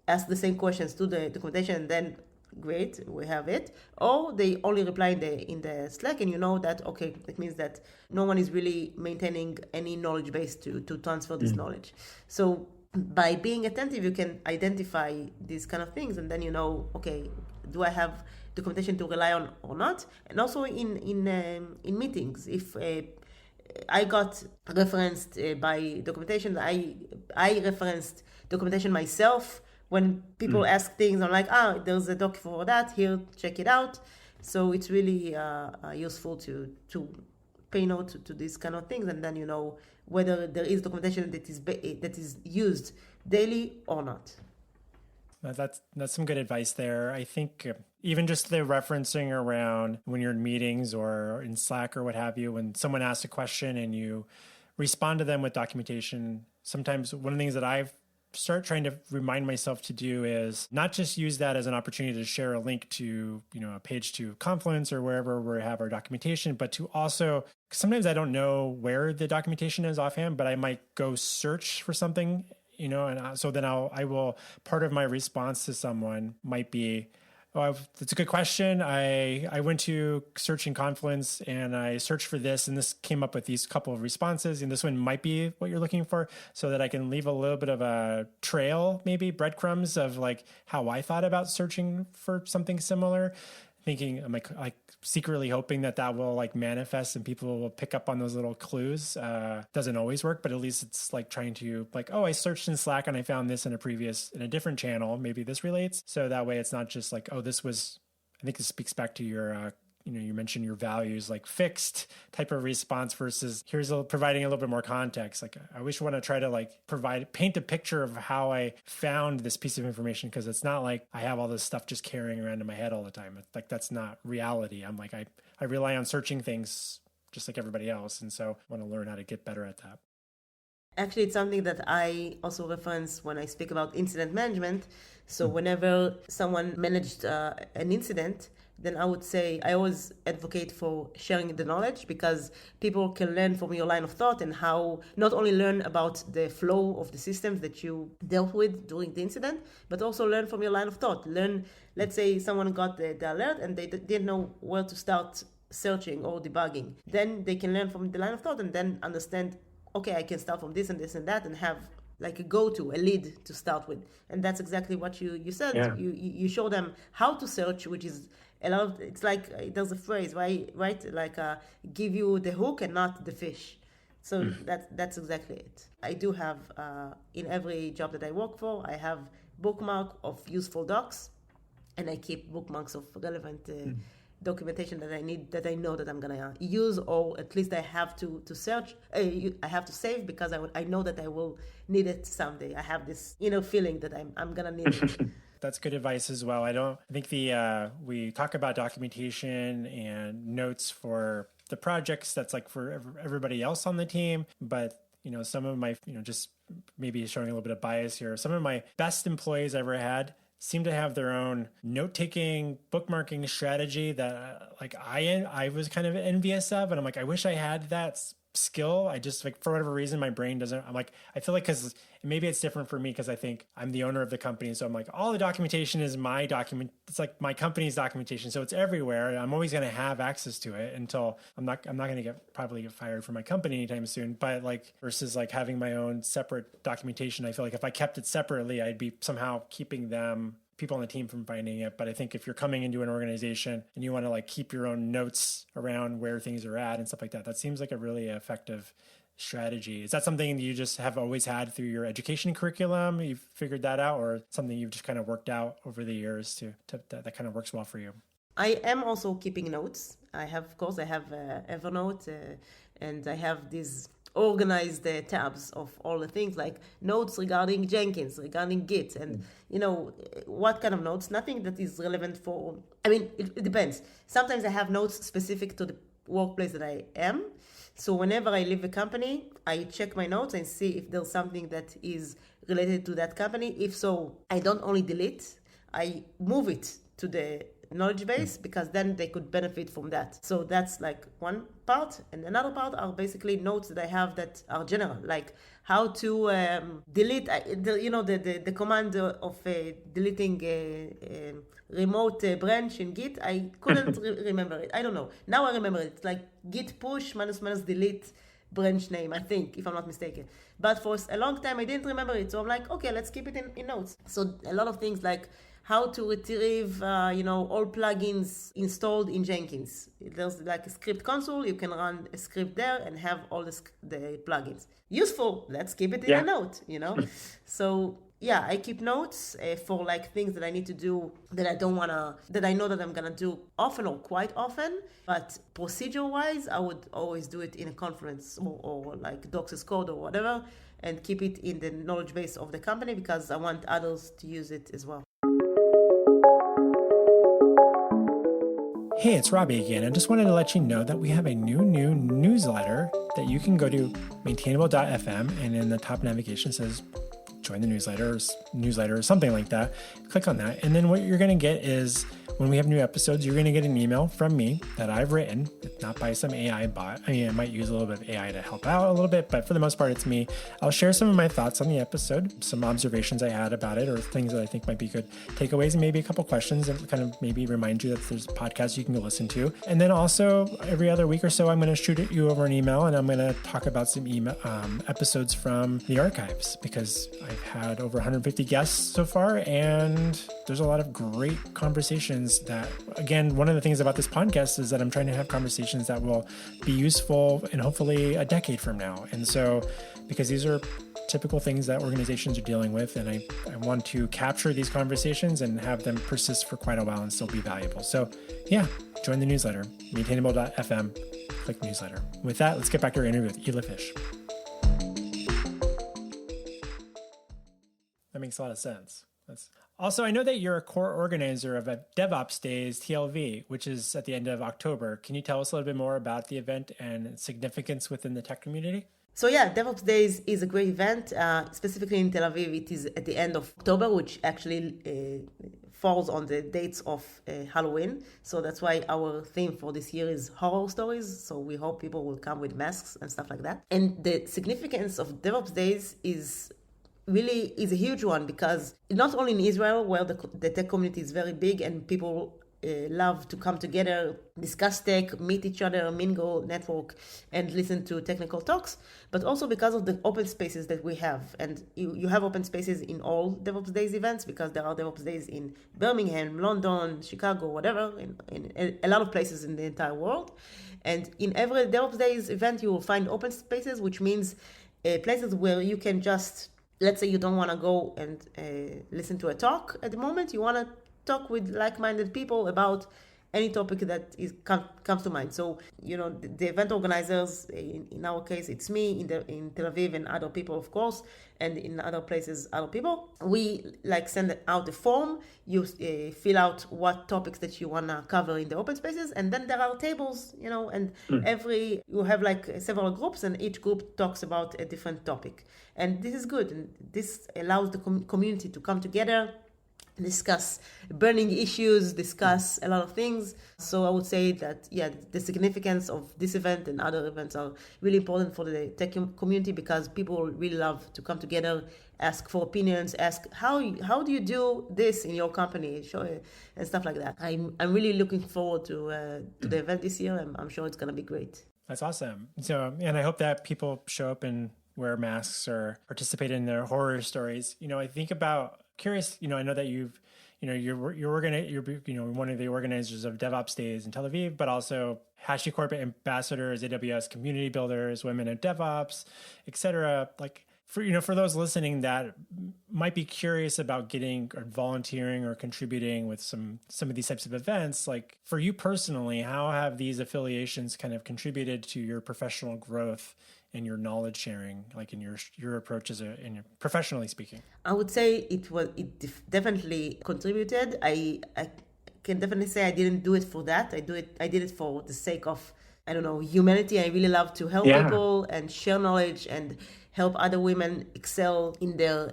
ask the same questions to the documentation, and then great, we have it. Or they only reply in the Slack, and that, okay, it means that no one is really maintaining any knowledge base to transfer this knowledge. So by being attentive, you can identify these kind of things, and then okay, do I have documentation to rely on or not? And also in meetings, if I got referenced by documentation, I referenced documentation myself. When people ask things, I'm like, there's a doc for that, here, check it out. So it's really useful to pay note to these kind of things, and then whether there is documentation that is used daily or not. That's some good advice there. I think even just the referencing around when you're in meetings or in Slack or what have you, when someone asks a question and you respond to them with documentation, sometimes one of the things that I've start trying to remind myself to do is not just use that as an opportunity to share a link to, a page to Confluence or wherever we have our documentation, but to also, sometimes I don't know where the documentation is offhand, but I might go search for something, and so then part of my response to someone might be, that's a good question. I went to search in Confluence and I searched for this, and this came up with these couple of responses, and this one might be what you're looking for, so that I can leave a little bit of a trail, maybe breadcrumbs of like how I thought about searching for something similar. Thinking, I'm like secretly hoping that will like manifest and people will pick up on those little clues. Doesn't always work, but at least it's like trying to like, I searched in Slack and I found this in a different channel. Maybe this relates. So that way it's not just like, I think this speaks back to your, you mentioned your values, like fixed type of response versus providing a little bit more context. Like I always want to try to paint a picture of how I found this piece of information, because it's not like I have all this stuff just carrying around in my head all the time. It's like, that's not reality. I'm like, I rely on searching things just like everybody else. And so I want to learn how to get better at that. Actually, it's something that I also reference when I speak about incident management. So whenever someone managed an incident, then I would say I always advocate for sharing the knowledge, because people can learn from your line of thought and how not only learn about the flow of the systems that you dealt with during the incident, but also learn from your line of thought. Let's say someone got the alert and they didn't know where to start searching or debugging. Then they can learn from the line of thought and then understand, okay, I can start from this and this and that, and have like a go-to, a lead to start with. And that's exactly what you said. Yeah. You show them how to search, which is it's like there's a phrase, right? Like give you the hook and not the fish. So that's exactly it. I do have in every job that I work for, I have bookmark of useful docs. and I keep bookmarks of relevant documentation that I need, that I know that I'm gonna use, or at least I have to search. I have to save because I know that I will need it someday. I have this feeling that I'm gonna need it. That's good advice as well. I think we talk about documentation and notes for the projects. That's like for everybody else on the team, but some of my, just maybe showing a little bit of bias here, some of my best employees I ever had seem to have their own note-taking, bookmarking strategy that I was kind of envious of. And I'm like, I wish I had that skill. I just for whatever reason, my brain doesn't, I feel like, because maybe it's different for me because I think I'm the owner of the company. So I'm like, all the documentation is my document. It's like my company's documentation. So it's everywhere. I'm always going to have access to it until I'm not going to probably get fired from my company anytime soon. But versus having my own separate documentation, I feel like if I kept it separately, I'd be somehow keeping people on the team from finding it. But I think if you're coming into an organization and you want to keep your own notes around where things are at and stuff like that, that seems like a really effective strategy. Is that something you just have always had through your education curriculum? You've figured that out, or something you've just kind of worked out over the years that kind of works well for you? I am also keeping notes. I have Evernote, and I have these organized tabs of all the things, like notes regarding Jenkins, regarding Git, and what kind of notes. Nothing that is relevant for, it depends. Sometimes I have notes specific to the workplace that I am. So whenever I leave a company, I check my notes and see if there's something that is related to that company. If so, I don't only delete, I move it to the knowledge base, because then they could benefit from that. So that's one part. And another part are basically notes that I have that are general, like how to delete, the command of deleting a remote branch in Git. I couldn't remember it. I don't know. Now I remember it. It's like git push -- delete branch name, I think, if I'm not mistaken. But for a long time, I didn't remember it. So I'm like, okay, let's keep it in notes. So a lot of things like how to retrieve, all plugins installed in Jenkins. There's a script console. You can run a script there and have all the plugins. Useful. Let's keep it in a note, So yeah, I keep notes for things that I need to do that I know that I'm going to do often or quite often. But procedure-wise, I would always do it in a conference or Docs code or whatever, and keep it in the knowledge base of the company, because I want others to use it as well. Hey, it's Robby again. I just wanted to let you know that we have a new newsletter that you can go to maintainable.fm, and in the top navigation says join the newsletter or something like that. Click on that. And then what you're going to get is, when we have new episodes, you're going to get an email from me that I've written, not by some AI bot. I might use a little bit of AI to help out a little bit, but for the most part, it's me. I'll share some of my thoughts on the episode, some observations I had about it, or things that I think might be good takeaways, and maybe a couple questions, and kind of maybe remind you that there's podcasts you can go listen to. And then also every other week or so, I'm going to shoot you over an email, and I'm going to talk about some episodes from the archives, because I've had over 150 guests so far, and there's a lot of great conversations that, again, one of the things about this podcast is that I'm trying to have conversations that will be useful in hopefully a decade from now. And so, because these are typical things that organizations are dealing with, and I want to capture these conversations and have them persist for quite a while and still be valuable. So yeah, join the newsletter, maintainable.fm, click newsletter. With that, let's get back to our interview with Hila Fish. That makes a lot of sense. Also, I know that you're a core organizer of a DevOps Days TLV, which is at the end of October. Can you tell us a little bit more about the event and its significance within the tech community? So yeah, DevOps Days is a great event. Specifically in Tel Aviv, it is at the end of October, which actually falls on the dates of Halloween. So that's why our theme for this year is horror stories. So we hope people will come with masks and stuff like that. And the significance of DevOps Days is a huge one, because not only in Israel, where the tech community is very big and people love to come together, discuss tech, meet each other, mingle, network, and listen to technical talks, but also because of the open spaces that we have. And you have open spaces in all DevOps Days events, because there are DevOps Days in Birmingham, London, Chicago, whatever, in a lot of places in the entire world. And in every DevOps Days event, you will find open spaces, which means places where you can just, let's say you don't want to go and listen to a talk at the moment, you want to talk with like-minded people about any topic that comes to mind. So, the event organizers, in our case, it's me in Tel Aviv and other people, of course, and in other places, other people. We send out a form. You fill out what topics that you want to cover in the open spaces. And then there are tables, and you have several groups, and each group talks about a different topic. And this is good. And this allows the community to come together, discuss burning issues, discuss a lot of things. So I would say that, the significance of this event and other events are really important for the tech community, because people really love to come together, ask for opinions, ask how do you do this in your company, and stuff like that. I'm really looking forward to the event this year, and I'm sure it's going to be great. That's awesome. So, and I hope that people show up and wear masks or participate in their horror stories. I think about, curious, I know that you're one of the organizers of DevOps Days in Tel Aviv, but also HashiCorp ambassadors, AWS community builders, women in DevOps, etc. For those listening that might be curious about getting or volunteering or contributing with some of these types of events, for you personally, how have these affiliations kind of contributed to your professional growth and your knowledge sharing, in your approach in professionally speaking? I would say it definitely contributed. I can definitely say I didn't do it for that. I did it for the sake of, humanity. I really love to help people and share knowledge and help other women excel in their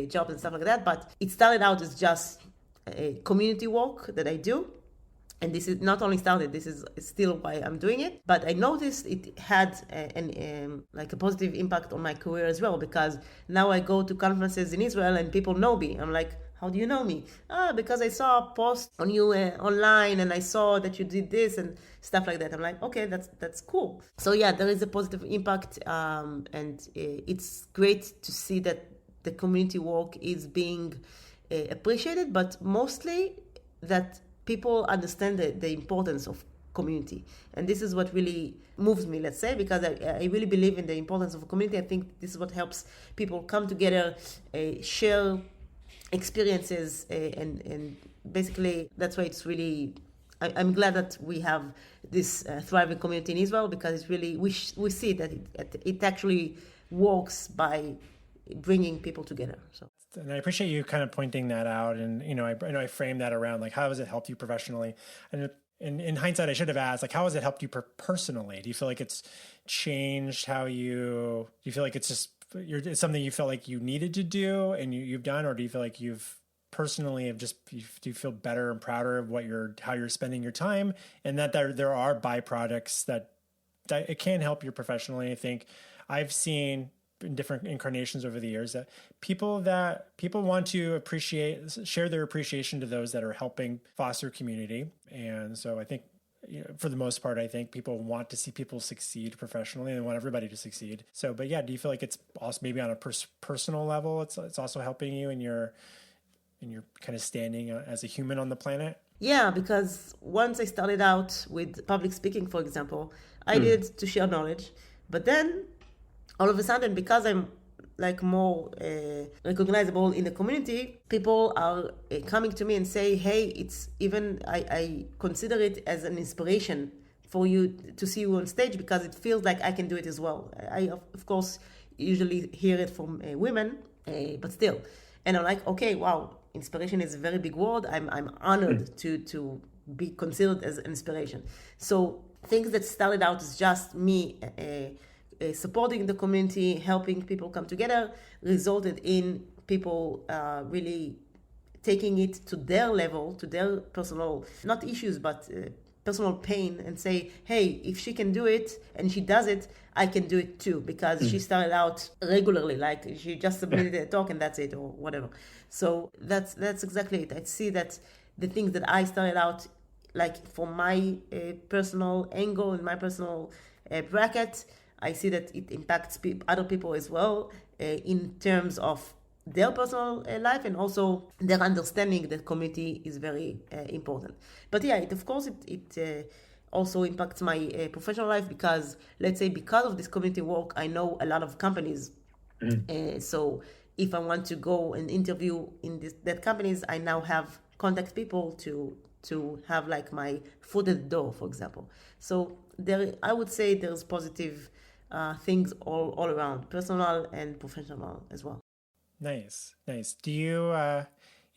jobs and stuff like that. But it started out as just a community work that I do. And this is not only started, this is still why I'm doing it. But I noticed it had a positive impact on my career as well, because now I go to conferences in Israel and people know me. I'm like, how do you know me? Because I saw a post on you online and I saw that you did this and stuff like that. I'm like, okay, that's cool. So there is a positive impact, and it's great to see that the community work is being appreciated, but mostly that people understand the importance of community. And this is what really moves me, let's say, because I really believe in the importance of a community. I think this is what helps people come together, share experiences, and basically that's why it's really, I'm glad that we have this thriving community in Israel, because it's really, we see that it actually works by bringing people together. So. And I appreciate you kind of pointing that out. And, I framed that around how has it helped you professionally? And in hindsight, I should have asked, how has it helped you personally? Do you feel like it's changed how do you feel like it's something you felt like you needed to do and you've done, or do you feel like you've personally do you feel better and prouder of how you're spending your time, and that there are byproducts that it can help you professionally? I think I've seen in different incarnations over the years that people want to share their appreciation to those that are helping foster community. And so I think, for the most part, I think people want to see people succeed professionally and they want everybody to succeed. So, but do you feel like it's also maybe on a personal level, it's also helping you in your kind of standing as a human on the planet? Yeah, because once I started out with public speaking, for example, I did it to share knowledge, but then all of a sudden, because I'm more recognizable in the community, people are coming to me and say, hey, it's even, I consider it as an inspiration for you to see you on stage, because it feels like I can do it as well. I, of course, usually hear it from women, but still. And I'm like, okay, wow, inspiration is a very big word. I'm honored to be considered as an inspiration. So things that started out as just me supporting the community, helping people come together, resulted in people really taking it to their level, to their personal, not issues, but personal pain, and say, hey, if she can do it and she does it, I can do it too, because she started out regularly, she just submitted a talk and that's it, or whatever. So that's exactly it. I see that the things that I started out, from my personal angle and my personal bracket, I see that it impacts other people as well in terms of their personal life, and also their understanding that community is very important. But of course it also impacts my professional life, because let's say because of this community work, I know a lot of companies. So if I want to go and interview in that companies, I now have contact people to have like my foot at the door, for example. So I would say there's positive things all around, personal and professional as well. Nice. Do you, as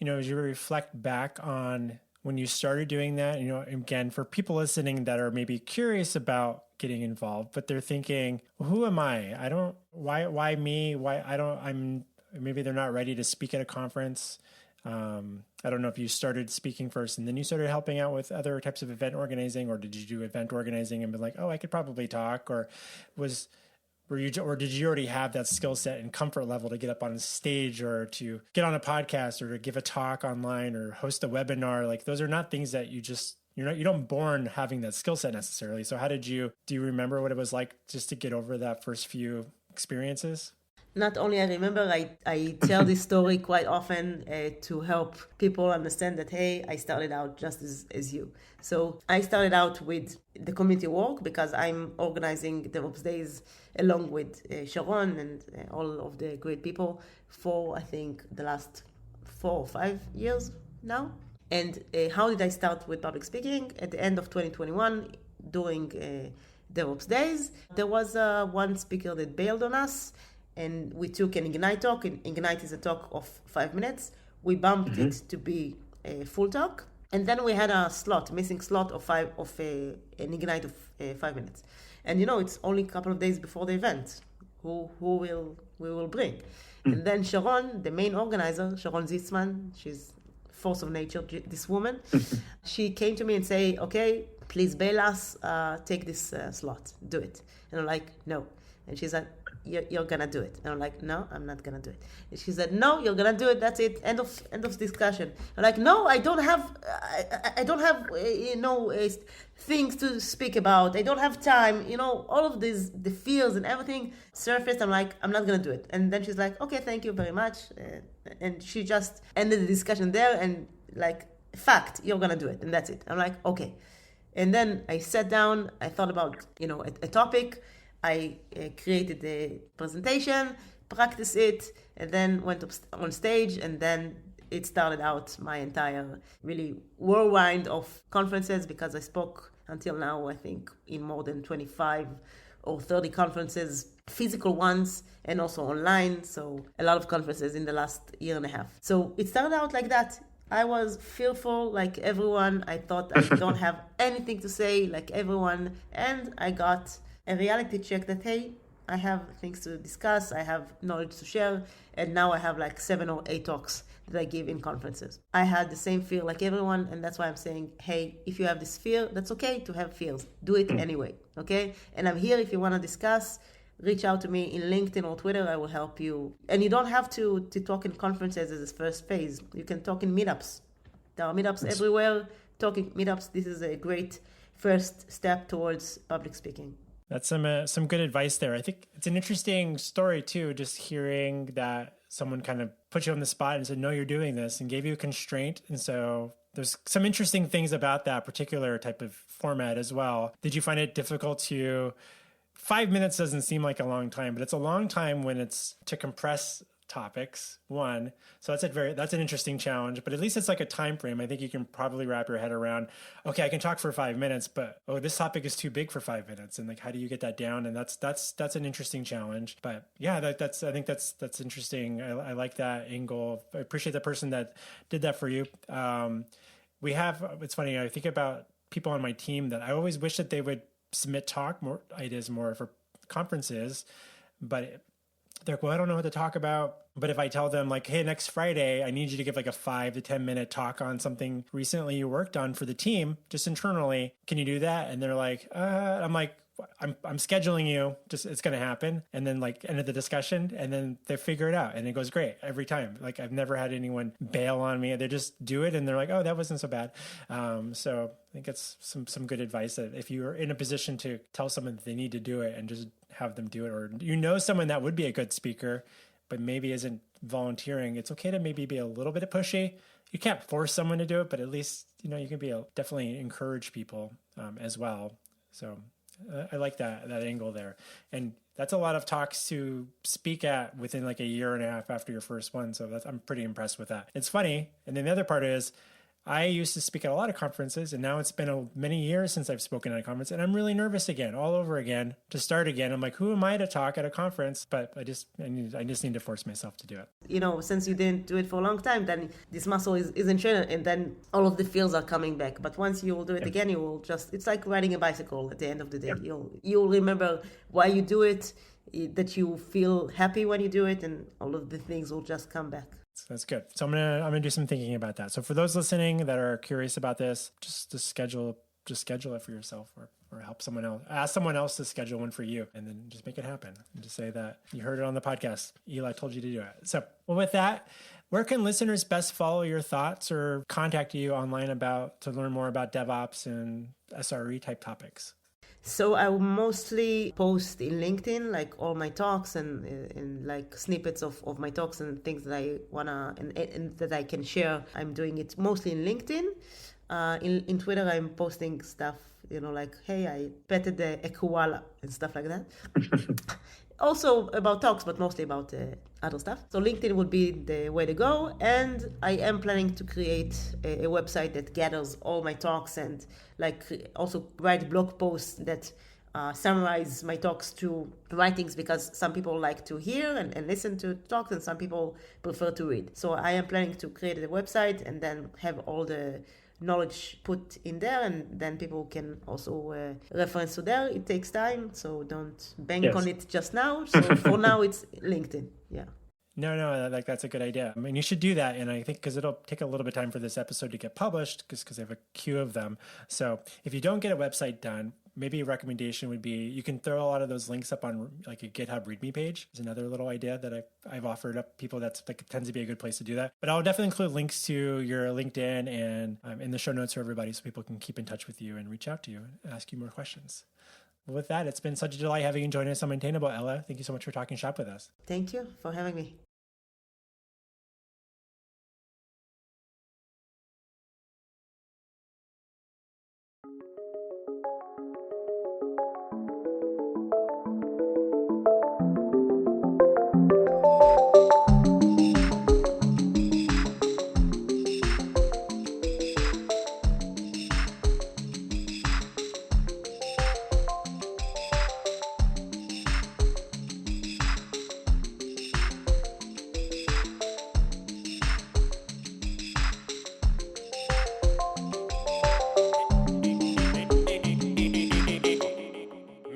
you reflect back on when you started doing that, again, for people listening that are maybe curious about getting involved, but they're thinking, well, who am I? Why me? Maybe they're not ready to speak at a conference. I don't know if you started speaking first and then you started helping out with other types of event organizing, or did you do event organizing and be like, oh, I could probably talk, or did you already have that skill set and comfort level to get up on a stage or to get on a podcast or to give a talk online or host a webinar? Like those are not things that you don't born having that skill set necessarily. So do you remember what it was like just to get over that first few experiences? Not only I remember, I tell this story quite often to help people understand that, hey, I started out just as you. So I started out with the community work because I'm organizing DevOps Days along with Sharon and all of the great people for, I think, the last 4 or 5 years now. And how did I start with public speaking? At the end of 2021, during DevOps Days, there was one speaker that bailed on us. And we took an Ignite talk. Ignite is a talk of 5 minutes. We bumped it to be a full talk. And then we had a missing slot of an Ignite of 5 minutes. And it's only a couple of days before the event. Who we will bring? And then Sharon, the main organizer, Sharon Zitzman, she's force of nature, this woman, she came to me and say, okay, please bail us, take this slot, do it. And I'm like, no. And she said, you're gonna do it. And I'm like, no, I'm not gonna do it. And she said, no, you're gonna do it. That's it. End of discussion. I'm like, no, I don't have things to speak about. I don't have time. All of these, the fears and everything surfaced. I'm like, I'm not gonna do it. And then she's like, okay, thank you very much. And she just ended the discussion there and like, fact, you're gonna do it. And that's it. I'm like, okay. And then I sat down. I thought about, a topic. I created the presentation, practiced it, and then went up on stage, and then it started out my entire really whirlwind of conferences, because I spoke until now, I think, in more than 25 or 30 conferences, physical ones, and also online. So a lot of conferences in the last year and a half. So it started out like that. I was fearful like everyone. I thought I don't have anything to say like everyone. And I got a reality check that, hey, I have things to discuss, I have knowledge to share, and now I have like 7 or 8 talks that I give in conferences. I had the same fear like everyone, and that's why I'm saying, hey, if you have this fear, that's okay to have fears. Do it anyway, okay? And I'm here if you want to discuss. Reach out to me in LinkedIn or Twitter, I will help you. And you don't have to talk in conferences as a first phase. You can talk in meetups. There are meetups everywhere. Talking meetups, this is a great first step towards public speaking. That's some good advice there. I think it's an interesting story too, just hearing that someone kind of put you on the spot and said, no, you're doing this, and gave you a constraint. And so there's some interesting things about that particular type of format as well. Did you find it difficult 5 minutes doesn't seem like a long time, but it's a long time when it's to compress topics, one. So that's an interesting challenge, but at least it's like a time frame. I think you can probably wrap your head around, okay, I can talk for 5 minutes, but this topic is too big for 5 minutes. And like, how do you get that down? And that's an interesting challenge. But yeah, I think that's interesting. I like that angle. I appreciate the person that did that for you. It's funny, I think about people on my team that I always wish that they would submit more ideas for conferences, but they're like, well, I don't know what to talk about. But if I tell them like, hey, next Friday, I need you to give like a 5 to 10 minute talk on something recently you worked on for the team, just internally, can you do that? And they're like, I'm like, I'm scheduling you, just it's going to happen. And then like end of the discussion, and then they figure it out and it goes great every time. Like I've never had anyone bail on me. They just do it and they're like, oh, that wasn't so bad. So I think it's some good advice that if you're in a position to tell someone that they need to do it and just have them do it, or someone that would be a good speaker, but maybe isn't volunteering, it's okay to maybe be a little bit pushy. You can't force someone to do it, but at least, you can definitely encourage people as well. So I like that angle there. And that's a lot of talks to speak at within like a year and a half after your first one. So I'm pretty impressed with that. It's funny. And then the other part is, I used to speak at a lot of conferences, and now it's been many years since I've spoken at a conference, and I'm really nervous again, all over again, to start again. I'm like, who am I to talk at a conference? But I just need to force myself to do it. Since you didn't do it for a long time, then this muscle isn't trained, and then all of the feels are coming back. But once you will do it again, you will it's like riding a bicycle at the end of the day. You'll remember why you do it, that you feel happy when you do it, and all of the things will just come back. That's good. So I'm gonna do some thinking about that. So for those listening that are curious about this, just schedule it for yourself, or help someone else. Ask someone else to schedule one for you, and then just make it happen. And just say that you heard it on the podcast. Hila told you to do it. So, with that, where can listeners best follow your thoughts or contact you online to learn more about DevOps and SRE type topics? So I will mostly post in LinkedIn, like all my talks and like snippets of my talks and things that I wanna and that I can share. I'm doing it mostly in LinkedIn. In Twitter, I'm posting stuff, like, hey, I petted a koala and stuff like that. Also about talks, but mostly about other stuff. So LinkedIn would be the way to go. And I am planning to create a website that gathers all my talks and also write blog posts that summarize my talks to writings, because some people like to hear and listen to talks, and some people prefer to read. So I am planning to create a website and then have all the knowledge put in there, and then people can also reference to there. It takes time, so don't bank on it just now. So for now, it's LinkedIn. Yeah. No, that's a good idea. I mean, you should do that. And I think because it'll take a little bit of time for this episode to get published, because I have a queue of them. So if you don't get a website done, maybe a recommendation would be you can throw a lot of those links up on like a GitHub README page. Is another little idea that I've offered up people. That's tends to be a good place to do that. But I'll definitely include links to your LinkedIn and in the show notes for everybody, so people can keep in touch with you and reach out to you and ask you more questions. Well, with that, it's been such a delight having you join us on Maintainable, Ella. Thank you so much for talking shop with us. Thank you for having me.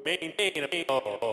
Maintainable.